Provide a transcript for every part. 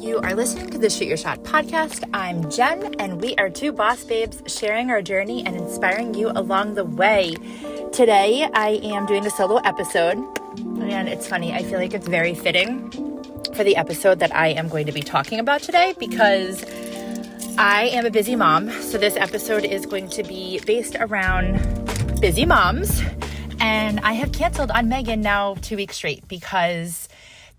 You are listening to the Shoot Your Shot podcast. I'm Jen, and we are two boss babes sharing our journey and inspiring you along the way. Today, I am doing a solo episode, and it's funny. I feel like it's very fitting for the episode that I am going to be talking about today because I am a busy mom. So this episode is going to be based around busy moms, and I have canceled on Megan now 2 weeks straight because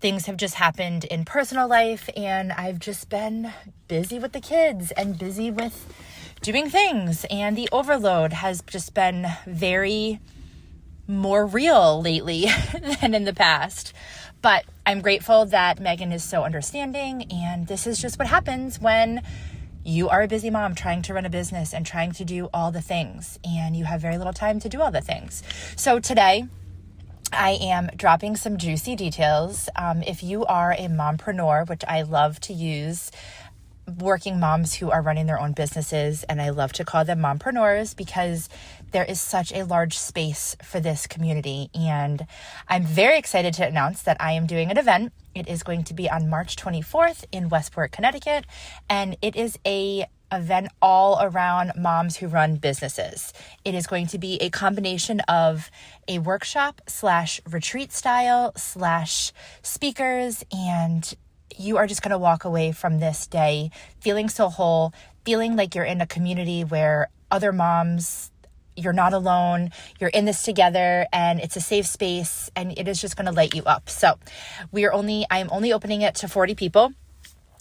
things have just happened in personal life, and I've just been busy with the kids and busy with doing things, and the overload has just been very more real lately than in the past. But I'm grateful that Megan is so understanding, and this is just what happens when you are a busy mom trying to run a business and trying to do all the things, and you have very little time to do all the things. So today, I am dropping some juicy details. If you are a mompreneur, which I love to use, working moms who are running their own businesses, and I love to call them mompreneurs because there is such a large space for this community. And I'm very excited to announce that I am doing an event. It is going to be on March 24th in Westport, Connecticut, and it is a event all around moms who run businesses. It is going to be a combination of a workshop / retreat style / speakers, and you are just going to walk away from this day feeling so whole, feeling like you're in a community where other moms, you're not alone, you're in this together, and it's a safe space, and it is just going to light you up. So I'm only opening it to 40 people.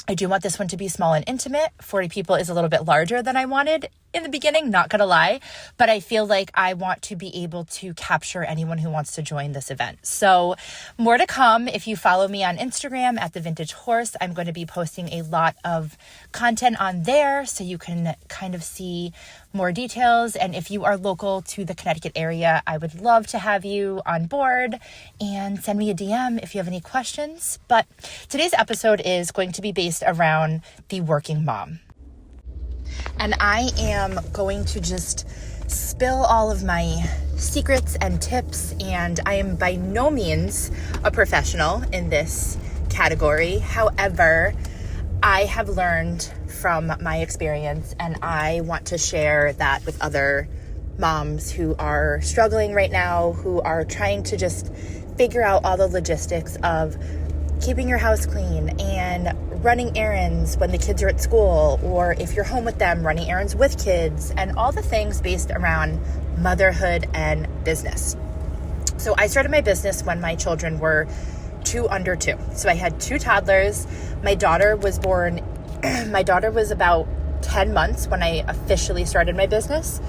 I do want this one to be small and intimate. 40 people is a little bit larger than I wanted in the beginning, not gonna lie, but I feel like I want to be able to capture anyone who wants to join this event. So more to come. If you follow me on Instagram at The Vintage Horse, I'm going to be posting a lot of content on there so you can kind of see more details. And if you are local to the Connecticut area, I would love to have you on board, and send me a DM if you have any questions. But today's episode is going to be based around the working mom. And I am going to just spill all of my secrets and tips, and I am by no means a professional in this category. However, I have learned from my experience, and I want to share that with other moms who are struggling right now, who are trying to just figure out all the logistics of keeping your house clean and running errands when the kids are at school, or if you're home with them, running errands with kids, and all the things based around motherhood and business. So I started my business when my children were 2 under 2. So I had 2 toddlers. My daughter was about 10 months when I officially started my business,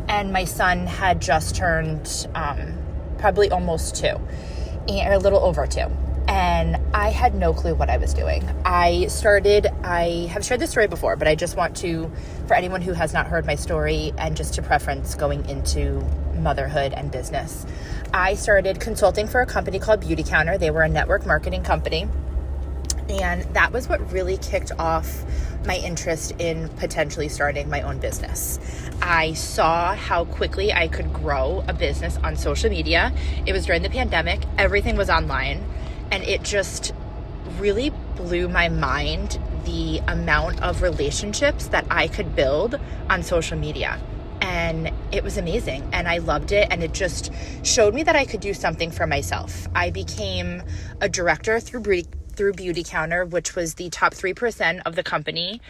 and my son had just turned probably almost 2, or a little over 2. And I had no clue what I was doing. I have shared this story before, but I just want to, for anyone who has not heard my story, and just to preference going into motherhood and business, I started consulting for a company called Beauty Counter. They were a network marketing company. And that was what really kicked off my interest in potentially starting my own business. I saw how quickly I could grow a business on social media. It was during the pandemic. Everything was online. And it just really blew my mind, the amount of relationships that I could build on social media. And it was amazing. And I loved it. And it just showed me that I could do something for myself. I became a director through Beauty Counter, which was the top 3% of the company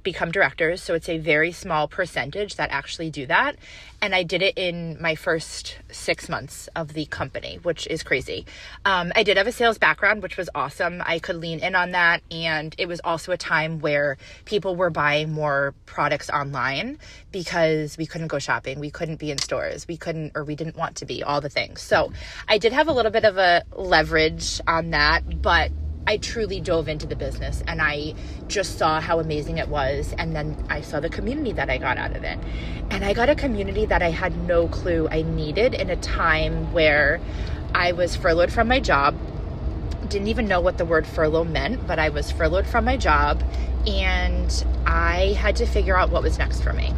become directors. So it's a very small percentage that actually do that. And I did it in my first 6 months of the company, which is crazy. I did have a sales background, which was awesome. I could lean in on that. And it was also a time where people were buying more products online because we couldn't go shopping. We couldn't be in stores. We didn't want to be, all the things. So I did have a little bit of a leverage on that, but I truly dove into the business, and I just saw how amazing it was. And then I saw the community that I got out of it. And I got a community that I had no clue I needed in a time where I was furloughed from my job. Didn't even know what the word furlough meant, but I was furloughed from my job, and I had to figure out what was next for me.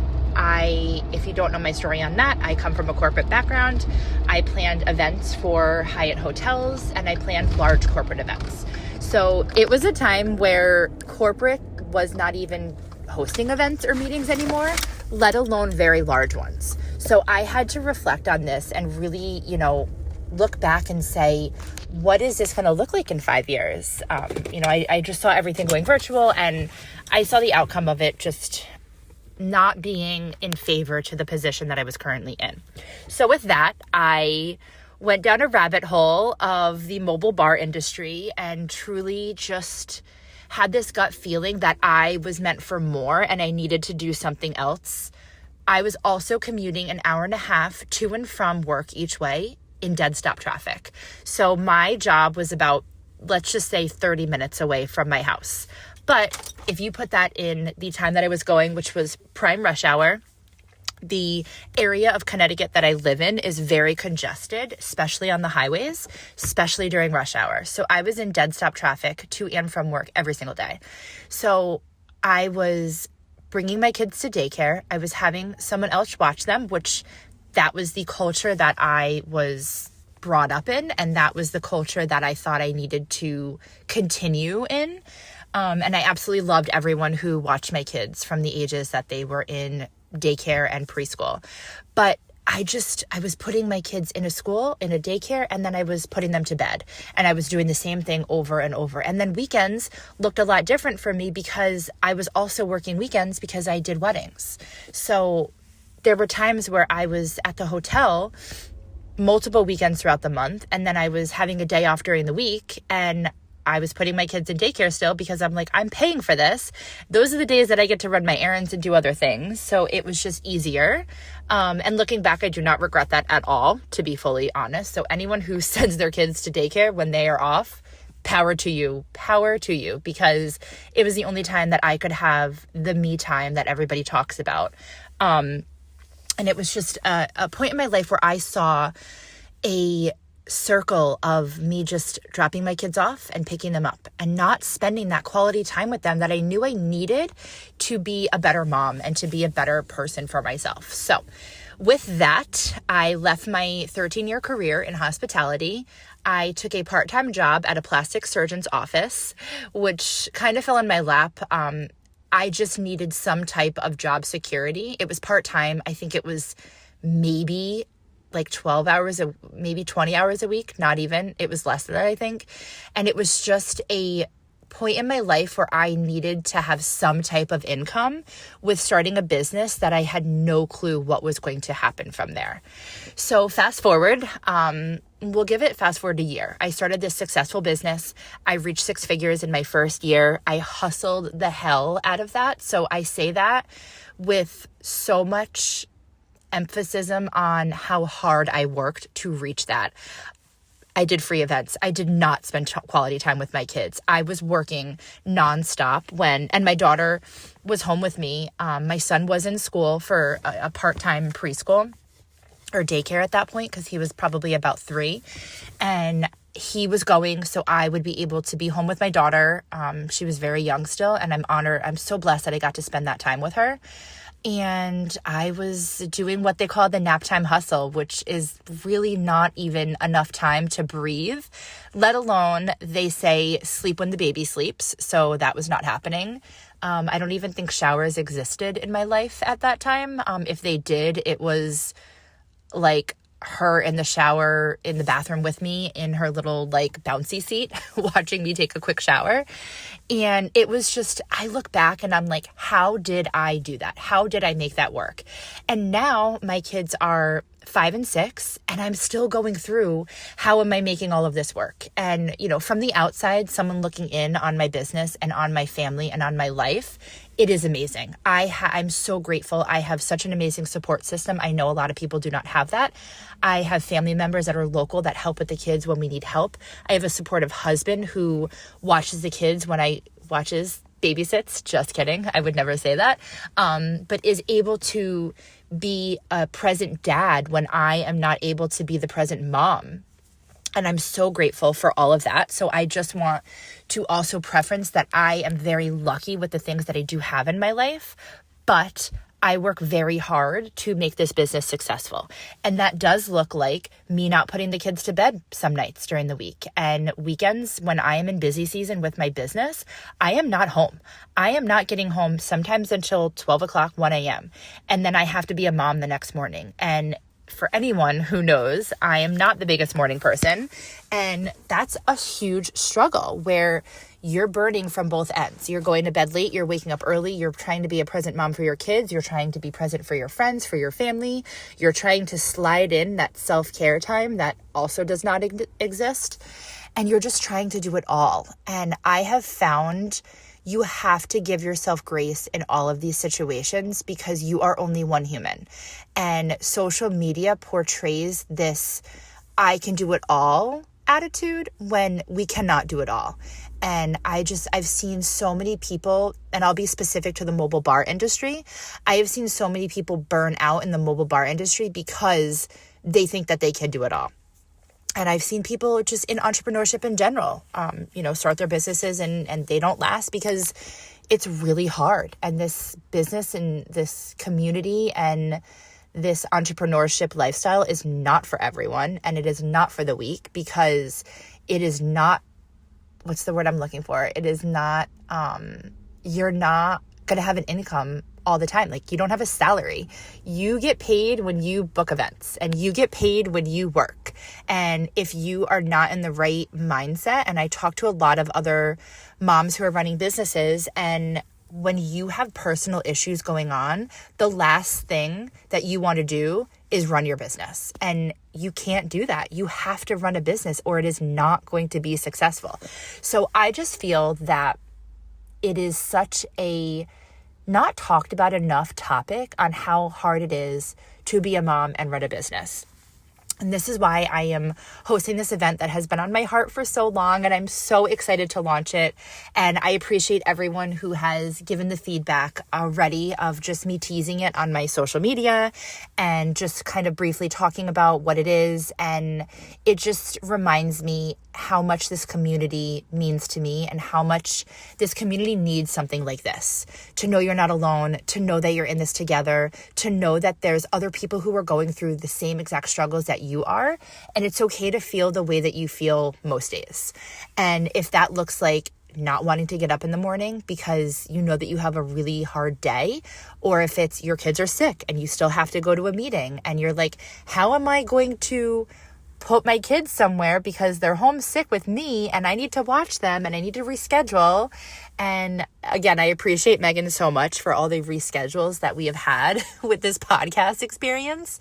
If you don't know my story on that, I come from a corporate background. I planned events for Hyatt hotels, and I planned large corporate events. So it was a time where corporate was not even hosting events or meetings anymore, let alone very large ones. So I had to reflect on this and really, look back and say, what is this going to look like in 5 years? I just saw everything going virtual, and I saw the outcome of it just not being in favor to the position that I was currently in. So with that, I went down a rabbit hole of the mobile bar industry and truly just had this gut feeling that I was meant for more and I needed to do something else. I was also commuting an hour and a half to and from work each way in dead stop traffic. So my job was about, let's just say, 30 minutes away from my house. But if you put that in the time that I was going, which was prime rush hour, the area of Connecticut that I live in is very congested, especially on the highways, especially during rush hour. So I was in dead stop traffic to and from work every single day. So I was bringing my kids to daycare. I was having someone else watch them, which that was the culture that I was brought up in. And that was the culture that I thought I needed to continue in. And I absolutely loved everyone who watched my kids from the ages that they were in daycare and preschool. But I was putting my kids in a school, in a daycare, and then I was putting them to bed. And I was doing the same thing over and over. And then weekends looked a lot different for me because I was also working weekends because I did weddings. So there were times where I was at the hotel multiple weekends throughout the month, and then I was having a day off during the week, and I was putting my kids in daycare still because I'm like, I'm paying for this. Those are the days that I get to run my errands and do other things. So it was just easier. And looking back, I do not regret that at all, to be fully honest. So anyone who sends their kids to daycare when they are off, power to you, because it was the only time that I could have the me time that everybody talks about. And it was just a point in my life where I saw a circle of me just dropping my kids off and picking them up and not spending that quality time with them that I knew I needed to be a better mom and to be a better person for myself. So with that, I left my 13-year career in hospitality. I took a part-time job at a plastic surgeon's office, which kind of fell in my lap. I just needed some type of job security. It was part-time. I think it was maybe like 12 hours, maybe 20 hours a week, not even. It was less than that, I think. And it was just a point in my life where I needed to have some type of income with starting a business that I had no clue what was going to happen from there. So fast forward, we'll give it fast forward a year. I started this successful business. I reached 6 figures in my first year. I hustled the hell out of that. So I say that with so much emphasis on how hard I worked to reach that. I did free events. I did not spend quality time with my kids. I was working nonstop and my daughter was home with me. My son was in school for a part-time preschool or daycare at that point because he was probably about 3, and he was going, so I would be able to be home with my daughter. She was very young still, and I'm so blessed that I got to spend that time with her. And I was doing what they call the nap time hustle, which is really not even enough time to breathe, let alone they say sleep when the baby sleeps. So that was not happening. I don't even think showers existed in my life at that time. If they did, it was like her in the shower in the bathroom with me in her little like bouncy seat watching me take a quick shower. And it was just, I look back and I'm like, how did I do that? How did I make that work? And now my kids are 5 and 6, and I'm still going through, how am I making all of this work? And, from the outside, someone looking in on my business and on my family and on my life, it is amazing. I'm so grateful. I have such an amazing support system. I know a lot of people do not have that. I have family members that are local that help with the kids when we need help. I have a supportive husband who watches the kids when babysits. Just kidding. I would never say that. But is able to be a present dad when I am not able to be the present mom. And I'm so grateful for all of that. So I just want to also preference that I am very lucky with the things that I do have in my life, but I work very hard to make this business successful. And that does look like me not putting the kids to bed some nights during the week. And weekends, when I am in busy season with my business, I am not home. I am not getting home sometimes until 12 o'clock, 1 a.m. And then I have to be a mom the next morning. And for anyone who knows, I am not the biggest morning person. And that's a huge struggle where you're burning from both ends. You're going to bed late, you're waking up early, you're trying to be a present mom for your kids, you're trying to be present for your friends, for your family, you're trying to slide in that self-care time that also does not exist, and you're just trying to do it all. And I have found you have to give yourself grace in all of these situations because you are only one human. And social media portrays this I can do it all attitude when we cannot do it all. And I've seen so many people, and I'll be specific to the mobile bar industry. I have seen so many people burn out in the mobile bar industry because they think that they can do it all. And I've seen people just in entrepreneurship in general, start their businesses and they don't last because it's really hard. And this business and this community and this entrepreneurship lifestyle is not for everyone. And it is not for the weak because it is not, what's the word I'm looking for? It is not, you're not going to have an income all the time. Like, you don't have a salary. You get paid when you book events and you get paid when you work. And if you are not in the right mindset, and I talk to a lot of other moms who are running businesses, and when you have personal issues going on, the last thing that you want to do is run your business. And you can't do that. You have to run a business or it is not going to be successful. So I just feel that it is such a not talked about enough topic on how hard it is to be a mom and run a business. And this is why I am hosting this event that has been on my heart for so long, and I'm so excited to launch it. And I appreciate everyone who has given the feedback already of just me teasing it on my social media and just kind of briefly talking about what it is. And it just reminds me how much this community means to me and how much this community needs something like this. To know you're not alone, to know that you're in this together, to know that there's other people who are going through the same exact struggles that you are, and it's okay to feel the way that you feel most days. And if that looks like not wanting to get up in the morning because you know that you have a really hard day, or if it's your kids are sick and you still have to go to a meeting and you're like, how am I going to put my kids somewhere because they're homesick with me and I need to watch them and I need to reschedule. And again, I appreciate Megan so much for all the reschedules that we have had with this podcast experience,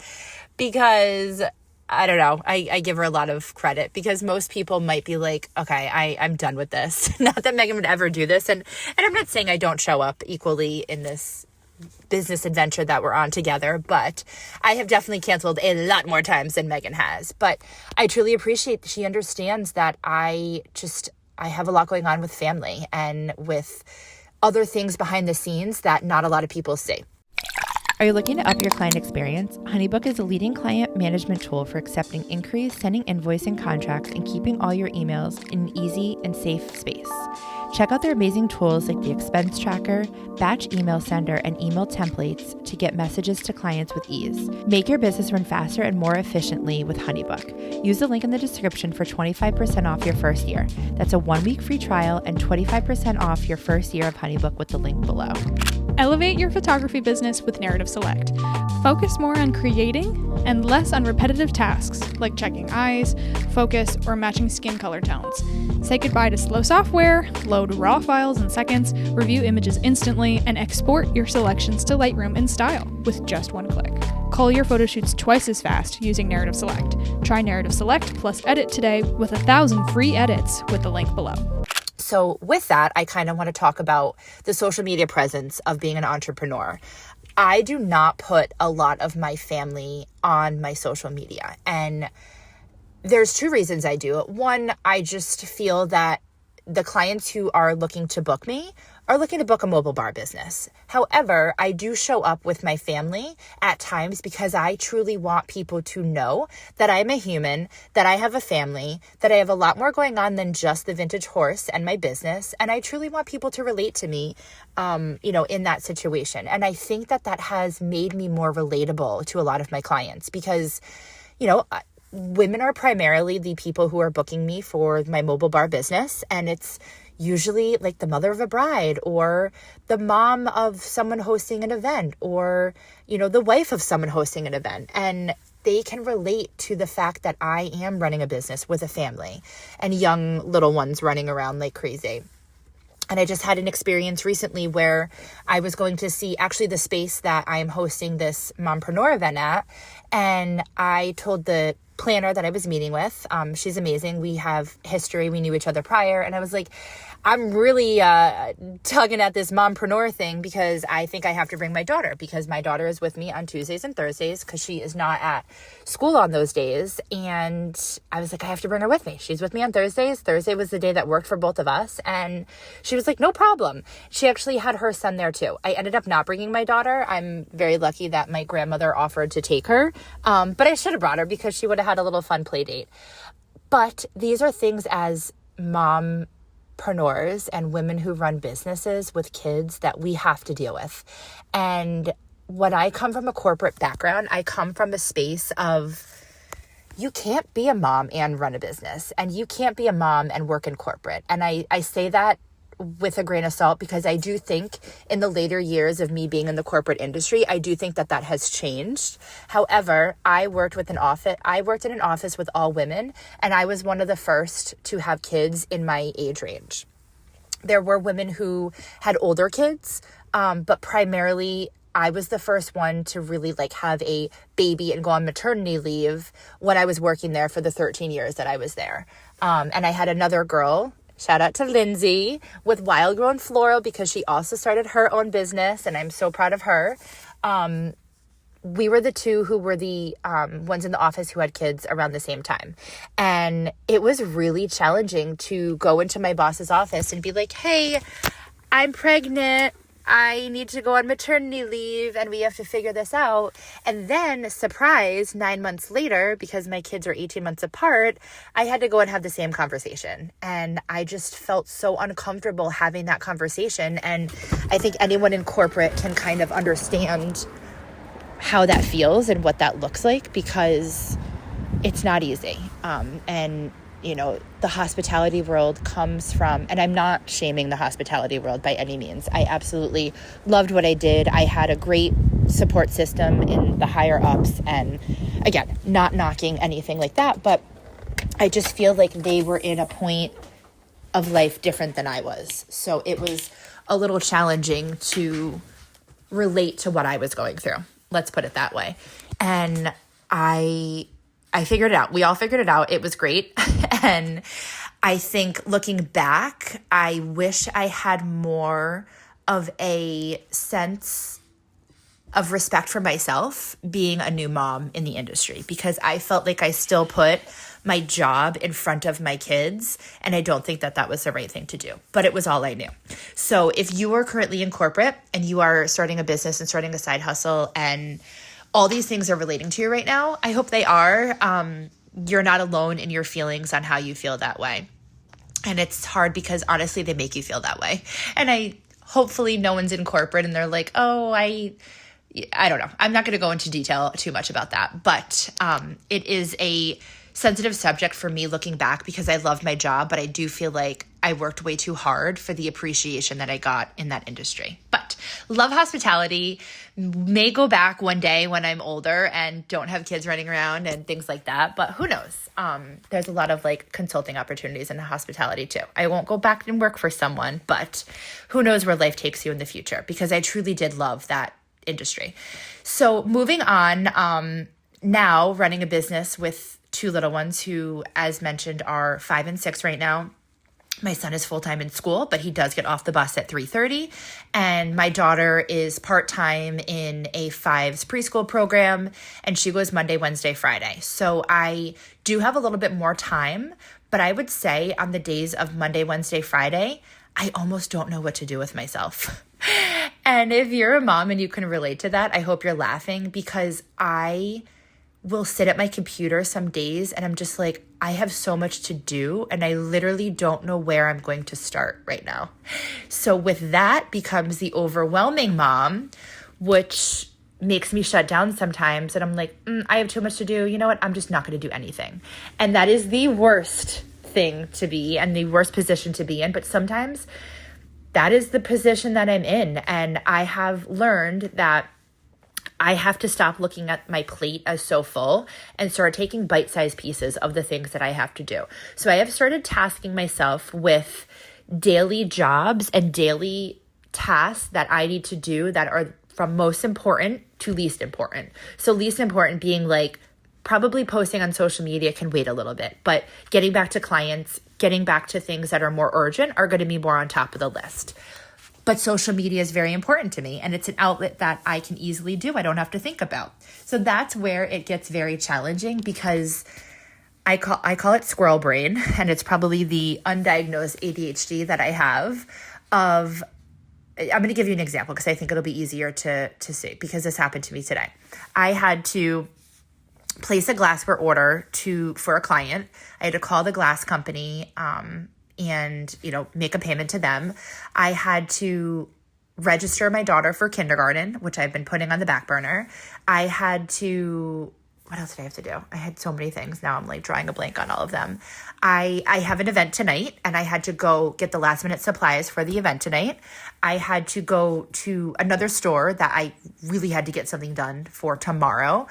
because I don't know, I give her a lot of credit, because most people might be like, okay, I'm done with this. Not that Megan would ever do this. And I'm not saying I don't show up equally in this business adventure that we're on together, but I have definitely canceled a lot more times than Megan has. But I truly appreciate that she understands that I have a lot going on with family and with other things behind the scenes that not a lot of people see. Are you looking to up your client experience? HoneyBook is a leading client management tool for accepting inquiries, sending invoicing contracts, and keeping all your emails in an easy and safe space. Check out their amazing tools like the expense tracker, batch email sender, and email templates to get messages to clients with ease. Make your business run faster and more efficiently with HoneyBook. Use the link in the description for 25% off your first year. That's a 1-week free trial and 25% off your first year of HoneyBook with the link below. Elevate your photography business with Narrative Select. Focus more on creating and less on repetitive tasks like checking eyes, focus, or matching skin color tones. Say goodbye to slow software, load raw files in seconds, review images instantly, and export your selections to Lightroom in style with just one click. Call your photo shoots twice as fast using Narrative Select. Try Narrative Select plus Edit today with 1,000 free edits with the link below. So with that, I kind of want to talk about the social media presence of being an entrepreneur. I do not put a lot of my family on my social media. And there's two reasons I do it. One, I just feel that the clients who are looking to book me are looking to book a mobile bar business. However, I do show up with my family at times because I truly want people to know that I'm a human, that I have a family, that I have a lot more going on than just the vintage horse and my business. And I truly want people to relate to me, in that situation. And I think that that has made me more relatable to a lot of my clients because, women are primarily the people who are booking me for my mobile bar business. And it's usually like the mother of a bride or the mom of someone hosting an event or, the wife of someone hosting an event. And they can relate to the fact that I am running a business with a family and young little ones running around like crazy. And I just had an experience recently where I was going to see actually the space that I am hosting this mompreneur event at. And I told the planner that I was meeting with, she's amazing. We have history. We knew each other prior. And I was like, I'm really tugging at this mompreneur thing because I think I have to bring my daughter because my daughter is with me on Tuesdays and Thursdays because she is not at school on those days. And I was like, I have to bring her with me. She's with me on Thursdays. Thursday was the day that worked for both of us. And she was like, no problem. She actually had her son there too. I ended up not bringing my daughter. I'm very lucky that my grandmother offered to take her. But I should have brought her because she would have had a little fun play date. But these are things as mompreneurs and women who run businesses with kids that we have to deal with. And when I come from a corporate background, I come from a space of you can't be a mom and run a business, and you can't be a mom and work in corporate. And I say that with a grain of salt because I do think in the later years of me being in the corporate industry, I do think that that has changed. However, I worked in an office with all women, and I was one of the first to have kids in my age range. There were women who had older kids, but primarily I was the first one to really have a baby and go on maternity leave when I was working there for the 13 years that I was there. And I had another girl, shout out to Lindsay, with Wild Grown Floral because she also started her own business, and I'm so proud of her. We were the two who were the ones in the office who had kids around the same time. And it was really challenging to go into my boss's office and be like, hey, I'm pregnant. I need to go on maternity leave and we have to figure this out. And then, surprise, 9 months later, because my kids are 18 months apart, I had to go and have the same conversation. And I just felt so uncomfortable having that conversation. And I think anyone in corporate can kind of understand how that feels and what that looks like because it's not easy. The hospitality world comes from, and I'm not shaming the hospitality world by any means. I absolutely loved what I did. I had a great support system in the higher ups, and again, not knocking anything like that, but I just feel like they were in a point of life different than I was. So it was a little challenging to relate to what I was going through. Let's put it that way. And I figured it out. We all figured it out. It was great. And I think looking back, I wish I had more of a sense of respect for myself being a new mom in the industry because I felt like I still put my job in front of my kids, and I don't think that that was the right thing to do, but it was all I knew. So if you are currently in corporate and you are starting a business and starting a side hustle and all these things are relating to you right now, I hope they are. You're not alone in your feelings on how you feel that way. And it's hard because honestly, they make you feel that way. And hopefully no one's in corporate and they're like, oh, I don't know. I'm not going to go into detail too much about that, but it is a sensitive subject for me looking back because I love my job, but I do feel like I worked way too hard for the appreciation that I got in that industry. But love hospitality, may go back one day when I'm older and don't have kids running around and things like that, but who knows? There's a lot of consulting opportunities in hospitality too. I won't go back and work for someone, but who knows where life takes you in the future because I truly did love that industry. So moving on, now running a business with two little ones who, as mentioned, are 5 and 6 right now. My son is full-time in school, but he does get off the bus at 3:30. And my daughter is part-time in a 5s preschool program, and she goes Monday, Wednesday, Friday. So I do have a little bit more time, But I would say on the days of Monday, Wednesday, Friday, I almost don't know what to do with myself. And if you're a mom and you can relate to that, I hope you're laughing, because I will sit at my computer some days and I'm just like, I have so much to do and I literally don't know where I'm going to start right now. So with that becomes the overwhelming mom, which makes me shut down sometimes. And I'm like, I have too much to do. You know what? I'm just not going to do anything. And that is the worst thing to be and the worst position to be in. But sometimes that is the position that I'm in. And I have learned that I have to stop looking at my plate as so full and start taking bite-sized pieces of the things that I have to do. So I have started tasking myself with daily jobs and daily tasks that I need to do that are from most important to least important. So least important being like probably posting on social media can wait a little bit, but getting back to clients, getting back to things that are more urgent are going to be more on top of the list. But social media is very important to me and it's an outlet that I can easily do. I don't have to think about. So that's where it gets very challenging, because I call it squirrel brain, and it's probably the undiagnosed ADHD that I have I'm going to give you an example because I think it'll be easier to see, because this happened to me today. I had to place a glassware order for a client. I had to call the glass company, and, make a payment to them. I had to register my daughter for kindergarten, which I've been putting on the back burner. I had to, what else did I have to do? I had so many things. Now I'm like drawing a blank on all of them. I have an event tonight and I had to go get the last minute supplies for the event tonight. I had to go to another store that I really had to get something done for tomorrow.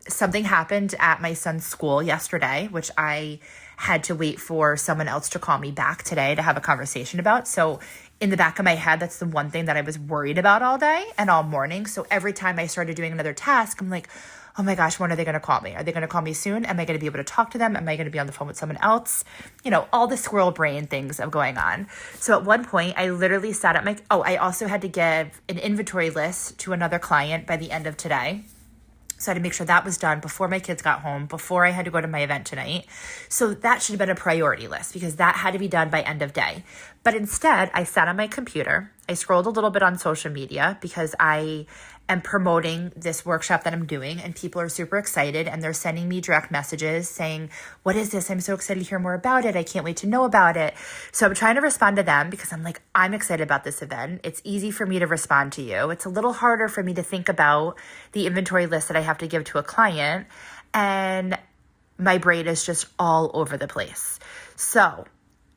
Something happened at my son's school yesterday, which I had to wait for someone else to call me back today to have a conversation about. So in the back of my head, that's the one thing that I was worried about all day and all morning. So every time I started doing another task, I'm like, oh my gosh, when are they going to call me? Are they going to call me soon? Am I going to be able to talk to them? Am I going to be on the phone with someone else? All the squirrel brain things of going on. So at one point, I literally sat at I also had to give an inventory list to another client by the end of today. So I had to make sure that was done before my kids got home, before I had to go to my event tonight. So that should have been a priority list because that had to be done by end of day. But instead, I sat on my computer. I scrolled a little bit on social media because I am promoting this workshop that I'm doing, and people are super excited and they're sending me direct messages saying, what is this? I'm so excited to hear more about it. I can't wait to know about it. So I'm trying to respond to them because I'm like, I'm excited about this event. It's easy for me to respond to you. It's a little harder for me to think about the inventory list that I have to give to a client, and my brain is just all over the place. So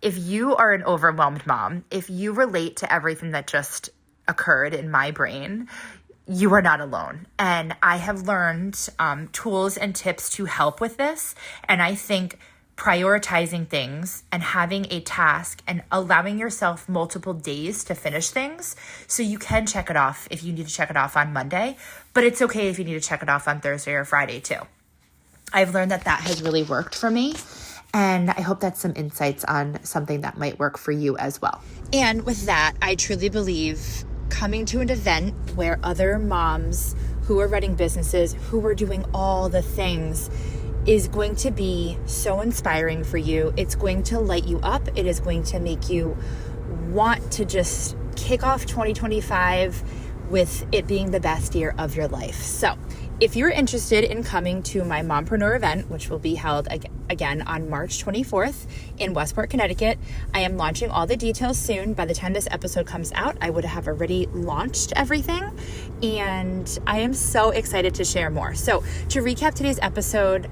if you are an overwhelmed mom, if you relate to everything that just occurred in my brain, you are not alone. And I have learned tools and tips to help with this. And I think prioritizing things and having a task and allowing yourself multiple days to finish things so you can check it off if you need to check it off on Monday, but it's okay if you need to check it off on Thursday or Friday too. I've learned that has really worked for me. And I hope that's some insights on something that might work for you as well. And with that, I truly believe coming to an event where other moms who are running businesses, who are doing all the things, is going to be so inspiring for you. It's going to light you up. It is going to make you want to just kick off 2025 with it being the best year of your life. So if you're interested in coming to my Mompreneur event, which will be held again on March 24th in Westport, Connecticut, I am launching all the details soon. By the time this episode comes out, I would have already launched everything, and I am so excited to share more. So to recap today's episode,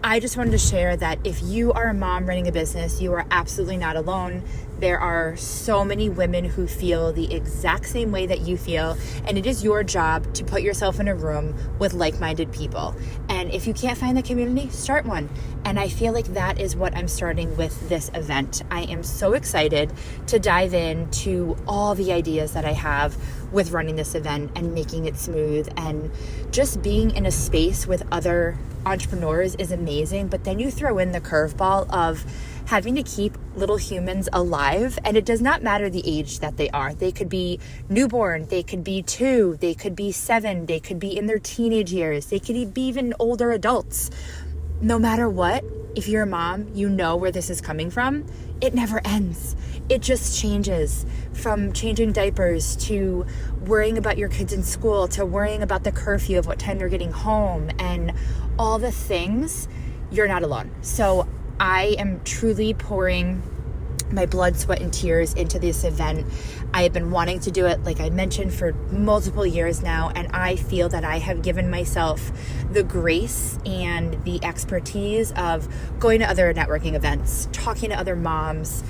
I just wanted to share that if you are a mom running a business, you are absolutely not alone. There are so many women who feel the exact same way that you feel, and it is your job to put yourself in a room with like-minded people. And if you can't find the community, start one. And I feel like that is what I'm starting with this event. I am so excited to dive into all the ideas that I have with running this event and making it smooth, and just being in a space with other entrepreneurs is amazing. But then you throw in the curveball of having to keep little humans alive, and it does not matter the age that they are. They could be newborn, they could be 2, they could be 7, they could be in their teenage years, they could be even older adults. no matter what, if you're a mom, you know where this is coming from. It never ends. It just changes from changing diapers to worrying about your kids in school to worrying about the curfew of what time they're getting home and all the things. You're not alone. So I am truly pouring my blood, sweat, and tears into this event. I have been wanting to do it, like I mentioned, for multiple years now, and I feel that I have given myself the grace and the expertise of going to other networking events, talking to other moms,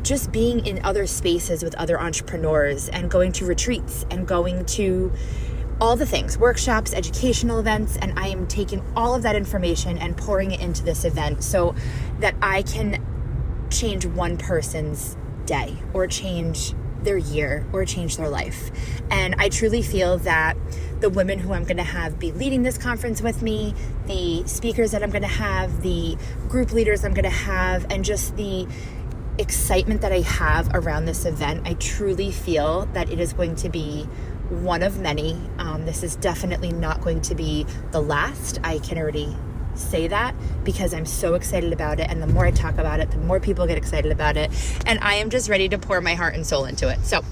just being in other spaces with other entrepreneurs, and going to retreats and going to all the things, workshops, educational events, and I am taking all of that information and pouring it into this event so that I can change one person's day or change their year or change their life. And I truly feel that the women who I'm going to have be leading this conference with me, the speakers that I'm going to have, the group leaders I'm going to have, and just the excitement that I have around this event, I truly feel that it is going to be one of many. This is definitely not going to be the last. I can already say that because I'm so excited about it, and the more I talk about it, the more people get excited about it, and I am just ready to pour my heart and soul into it. So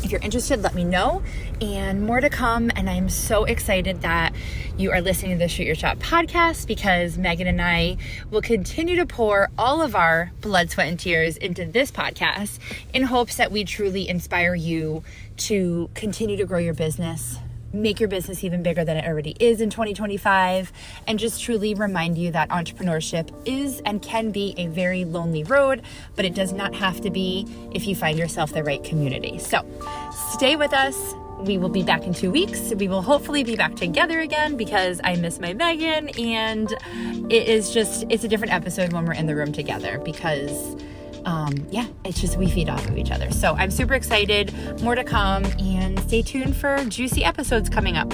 if you're interested, let me know, and more to come. And I'm so excited that you are listening to the Shoot Your Shot podcast, because Megan and I will continue to pour all of our blood, sweat, and tears into this podcast in hopes that we truly inspire you to continue to grow your business, make your business even bigger than it already is in 2025, and just truly remind you that entrepreneurship is and can be a very lonely road, but it does not have to be if you find yourself the right community. So stay with us. We will be back in 2 weeks. We will hopefully be back together again, because I miss my Megan, and it's a different episode when we're in the room together, because it's just we feed off of each other. So I'm super excited. More to come, and stay tuned for juicy episodes coming up.